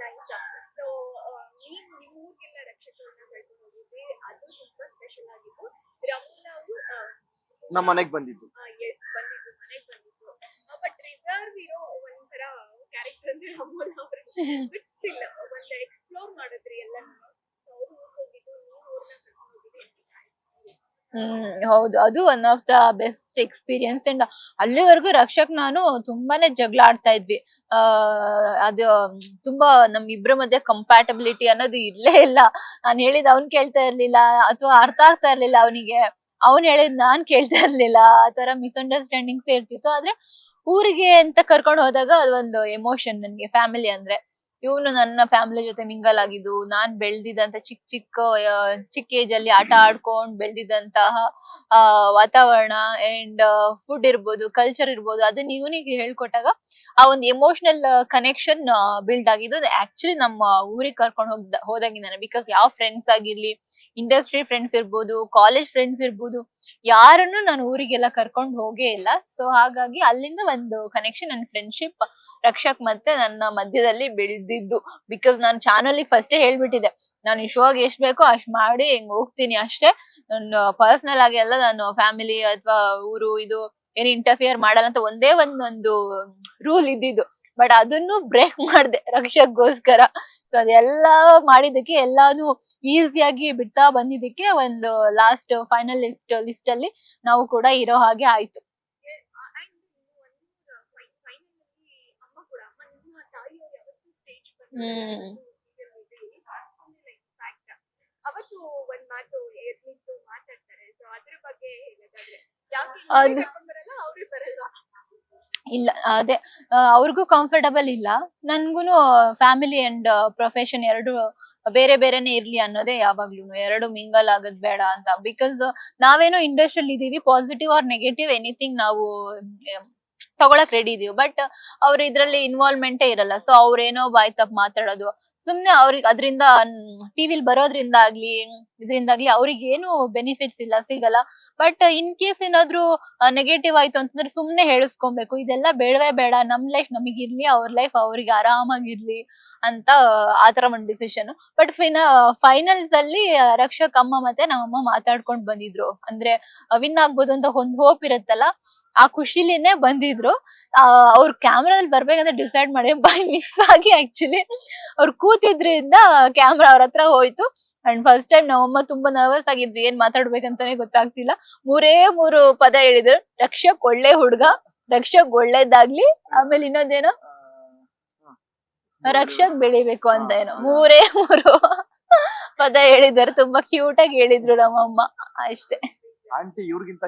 Nice. So ನೀವು ನಿಮ್ಮ ಊರಿಗೆಲ್ಲ ರಕ್ಷಕರನ್ನ ಕಳ್ಕೊಂಡು ಹೋಗಿದ್ರಿ, ಅದು ತುಂಬಾ ಸ್ಪೆಷಲ್ ಆಗಿತ್ತು. ರಮಣ ಅವರು ನಮ್ಮ ಮನೆಗ್ ಬಂದಿದ್ದು. ಎಸ್ ಬಂದಿದ್ದು, ಮನೆಗೆ ಬಂದಿದ್ದು. ಬಟ್ ರಿಸರ್ವ್ ಇರೋ ಒಂಥರ ಕ್ಯಾರೆಕ್ಟರ್ ಅಂದ್ರೆ ರಮಣ ಅವರು. ಬಟ್ ಸ್ಟಿಲ್ ಒಂದು ಎಕ್ಸ್ಪ್ಲೋರ್ ಮಾಡಿದ್ರಿ ಎಲ್ಲಾನು. ಅವ್ರು ಊರಿಗೆ ಹೋಗಿದ್ದು, ನೀವು ಊರ್ನ ಕರ್ಕೊಂಡು ಹೋಗಿದ್ರಿ. ಹೌದು, ಅದು one of the best experience. And ಅಲ್ಲಿವರೆಗೂ ರಕ್ಷಕ್ ನಾನು ತುಂಬಾನೇ ಜಗಳ ಆಡ್ತಾ ಇದ್ವಿ. ಆ ಅದು ತುಂಬಾ ನಮ್ ಇಬ್ರ ಮಧ್ಯೆ ಕಂಪ್ಯಾಟಬಿಲಿಟಿ ಅನ್ನೋದು ಇಲ್ಲೇ ಇಲ್ಲ. ನಾನ್ ಹೇಳಿದ್ ಅವ್ನ್ ಕೇಳ್ತಾ ಇರ್ಲಿಲ್ಲ, ಅಥವಾ ಅರ್ಥ ಆಗ್ತಾ ಇರ್ಲಿಲ್ಲ ಅವನಿಗೆ, ಅವ್ನ್ ಹೇಳಿದ್ ನಾನ್ ಕೇಳ್ತಾ ಇರ್ಲಿಲ್ಲ. ಆ ತರ ಮಿಸ್ಅಂಡರ್ಸ್ಟ್ಯಾಂಡಿಂಗ್ಸ್ ಇರ್ತಿತ್ತು. ಆದ್ರೆ ಊರಿಗೆ ಅಂತ ಕರ್ಕೊಂಡು ಹೋದಾಗ ಅದೊಂದು ಎಮೋಷನ್ ನನ್ಗೆ. ಫ್ಯಾಮಿಲಿ ಅಂದ್ರೆ ಇವನು ನನ್ನ ಫ್ಯಾಮಿಲಿ ಜೊತೆ ಮಿಂಗಲ್ ಆಗಿದ್ದು, ನಾನ್ ಬೆಳ್ದಿದ್ದಂತ ಚಿಕ್ಕ ಏಜ್ ಅಲ್ಲಿ ಆಟ ಆಡ್ಕೊಂಡ್ ಬೆಳ್ದಿದ್ದಂತಹ ವಾತಾವರಣ ಅಂಡ್ ಫುಡ್ ಇರ್ಬೋದು, ಕಲ್ಚರ್ ಇರ್ಬೋದು, ಅದನ್ನ ಇವನಿಗೆ ಹೇಳ್ಕೊಟ್ಟಾಗ ಆ ಒಂದು ಎಮೋಷನಲ್ ಕನೆಕ್ಷನ್ ಬಿಲ್ಡ್ ಆಗಿದ್ದು ಆಕ್ಚುಲಿ ನಮ್ಮ ಊರಿಗೆ ಕರ್ಕೊಂಡು ಹೋದಾಗಿಂದಾನೆ. ಬಿಕಾಸ್ ಯಾವ ಫ್ರೆಂಡ್ಸ್ ಆಗಿರ್ಲಿ, ಇಂಡಸ್ಟ್ರಿ ಫ್ರೆಂಡ್ಸ್ ಇರ್ಬೋದು, ಕಾಲೇಜ್ ಫ್ರೆಂಡ್ಸ್ ಇರ್ಬೋದು, ಯಾರನ್ನು ನಾನು ಊರಿಗೆಲ್ಲ ಕರ್ಕೊಂಡು ಹೋಗೇ ಇಲ್ಲ. ಸೊ ಹಾಗಾಗಿ ಅಲ್ಲಿಂದ ಒಂದು ಕನೆಕ್ಷನ್ ಅಂಡ್ ಫ್ರೆಂಡ್ಶಿಪ್ ರಕ್ಷಕ್ ಮತ್ತೆ ನನ್ನ ಮಧ್ಯದಲ್ಲಿ ಬೆಳೆದಿದ್ದು. ಬಿಕಾಸ್ ನಾನು ಚಾನಲ್ ಫಸ್ಟೇ ಹೇಳ್ಬಿಟ್ಟಿದ್ದೆ, ನಾನು ಈ ಶೋಗೆ ಎಷ್ಟ್ ಬೇಕೋ ಅಷ್ಟ್ ಮಾಡಿ ಹಿಂಗ್ ಹೋಗ್ತೀನಿ ಅಷ್ಟೇ. ನಾನು ಪರ್ಸನಲ್ ಆಗಿ ಎಲ್ಲ ನಾನು ಫ್ಯಾಮಿಲಿ ಅಥವಾ ಊರು ಇದು ಏನು ಇಂಟರ್ಫಿಯರ್ ಮಾಡಲ್ಲ ಅಂತ ಒಂದೇ ಒಂದು ರೂಲ್ ಇದ್ದಿದ್ದು. ಬಟ್ ಅದನ್ನು ಬ್ರೇಕ್ ಮಾಡ್ದೆ ರಕ್ಷಕ್ಗೋಸ್ಕರ. ಸೊ ಅದೆಲ್ಲ ಮಾಡಿದಕ್ಕೆ, ಎಲ್ಲಾನು ಈಸಿಯಾಗಿ ಬಿಡ್ತಾ ಬಂದಿದ್ದಕ್ಕೆ ಒಂದು ಲಾಸ್ಟ್ ಫೈನಲ್ ಲಿಸ್ಟ್ ಅಲ್ಲಿ ನಾವು ಕೂಡ ಇರೋ ಹಾಗೆ ಆಯ್ತು. ಅಮ್ಮ ಕೂಡ, ಅಮ್ಮ ನಿಮ್ಮ ತಾಯಿಯವರು ಯಾವತ್ತೂ ಸ್ಟೇಜ್ ಹ್ಮ್ ಅವತ್ತು ಒಂದ್ ಮಾತು ನಿಂತು ಮಾತಾಡ್ತಾರೆ. ಸೊ ಅದ್ರ ಬಗ್ಗೆ ಹೇಳೋದಾದ್ರೆ, ಯಾಕೆ ಅದು ಕರ್ಕೊಂಡ್ ಬರಲ್ಲ, ಅವ್ರಿಗೆ ಬರಲ್ವಾ? ಇಲ್ಲ, ಅದೇ ಅವ್ರಿಗೂ ಕಂಫರ್ಟಬಲ್ ಇಲ್ಲ, ನನ್ಗೂನು ಫ್ಯಾಮಿಲಿ ಅಂಡ್ ಪ್ರೊಫೆಷನ್ ಎರಡು ಬೇರೆ ಬೇರೆನೆ ಇರ್ಲಿ ಅನ್ನೋದೇ ಯಾವಾಗ್ಲೂ. ಎರಡು ಮಿಂಗಲ್ ಆಗೋದ್ ಬೇಡ ಅಂತ. ಬಿಕಾಸ್ ನಾವೇನೋ ಇಂಡಸ್ಟ್ರಿಯಲ್ ಇದೀವಿ, ಪಾಸಿಟಿವ್ ಆರ್ ನೆಗೆಟಿವ್ ಎನಿಥಿಂಗ್ ನಾವು ತಗೊಳಕ್ ರೆಡಿ ಇದೀವಿ. ಬಟ್ ಅವ್ರ ಇದ್ರಲ್ಲಿ ಇನ್ವಾಲ್ವ್ಮೆಂಟೇ ಇರಲ್ಲ. ಸೊ ಅವ್ರೇನೋ ಬಾಯ್ ತಪ್ಪ ಮಾತಾಡೋದು, ಸುಮ್ನೆ ಅವ್ರಿಗೆ ಅದರಿಂದ ಟಿವಿಲ್ ಬರೋದ್ರಿಂದಾಗ್ಲಿ ಇದರಿಂದಾಗ್ಲಿ ಅವ್ರಿಗೆ ಏನು ಬೆನಿಫಿಟ್ಸ್ ಇಲ್ಲ, ಸಿಗಲ್ಲ. ಬಟ್ ಇನ್ ಕೇಸ್ ಏನಾದ್ರು ನೆಗೆಟಿವ್ ಆಯ್ತು ಅಂತಂದ್ರೆ ಸುಮ್ನೆ ಹೇಳಿಸ್ಕೊಬೇಕು, ಇದೆಲ್ಲ ಬೇಡವೇ ಬೇಡ, ನಮ್ ಲೈಫ್ ನಮಗಿರ್ಲಿ, ಅವ್ರ ಲೈಫ್ ಅವ್ರಿಗೆ ಆರಾಮಾಗಿರ್ಲಿ ಅಂತ ಆತರ ಒಂದ್ ಡಿಸಿಷನ್. ಬಟ್ ಫೈನಲ್ಸ್ ಅಲ್ಲಿ ರಕ್ಷಕ್ ಅಮ್ಮ ಮತ್ತೆ ನಮ್ಮಮ್ಮ ಮಾತಾಡ್ಕೊಂಡ್ ಬಂದಿದ್ರು. ಅಂದ್ರೆ ವಿನ್ ಆಗ್ಬೋದು ಅಂತ ಒಂದ್ ಹೋಪ್ ಇರುತ್ತಲ್ಲ, ಆ ಖುಷಿಲಿನೇ ಬಂದಿದ್ರು. ಅವ್ರ ಕ್ಯಾಮ್ರಾದಲ್ಲಿ ಬರ್ಬೇಕಂತ ಡಿಸೈಡ್ ಮಾಡಿ ಬೈ ಮಿಸ್ ಆಗಿ ಆಕ್ಚುಲಿ ಅವ್ರು ಕೂತಿದ್ರಿಂದ ಕ್ಯಾಮ್ರಾ ಅವ್ರ ಹತ್ರ ಹೋಯ್ತು. ಅಂಡ್ ಫಸ್ಟ್ ಟೈಮ್ ನಮ್ಮಮ್ಮ ತುಂಬಾ ನರ್ವಸ್ ಆಗಿದ್ವಿ, ಏನ್ ಮಾತಾಡ್ಬೇಕಂತಾನೆ ಗೊತ್ತಾಗ್ತಿಲ್ಲ. ಮೂರು ಪದ ಹೇಳಿದ್ರು, ರಕ್ಷಕ್ ಒಳ್ಳೆ ಹುಡ್ಗ, ರಕ್ಷಕ್ ಒಳ್ಳೇದಾಗ್ಲಿ, ಆಮೇಲೆ ಇನ್ನೊಂದೇನೋ ರಕ್ಷಕ್ ಬೆಳಿಬೇಕು ಅಂತ ಏನೋ ಮೂರು ಪದ ಹೇಳಿದಾರೆ. ತುಂಬಾ ಕ್ಯೂಟ್ ಆಗಿ ಹೇಳಿದ್ರು ನಮ್ಮಮ್ಮ ಅಷ್ಟೇ. ಆಂಟಿ ಇವ್ರಿಗಿಂತ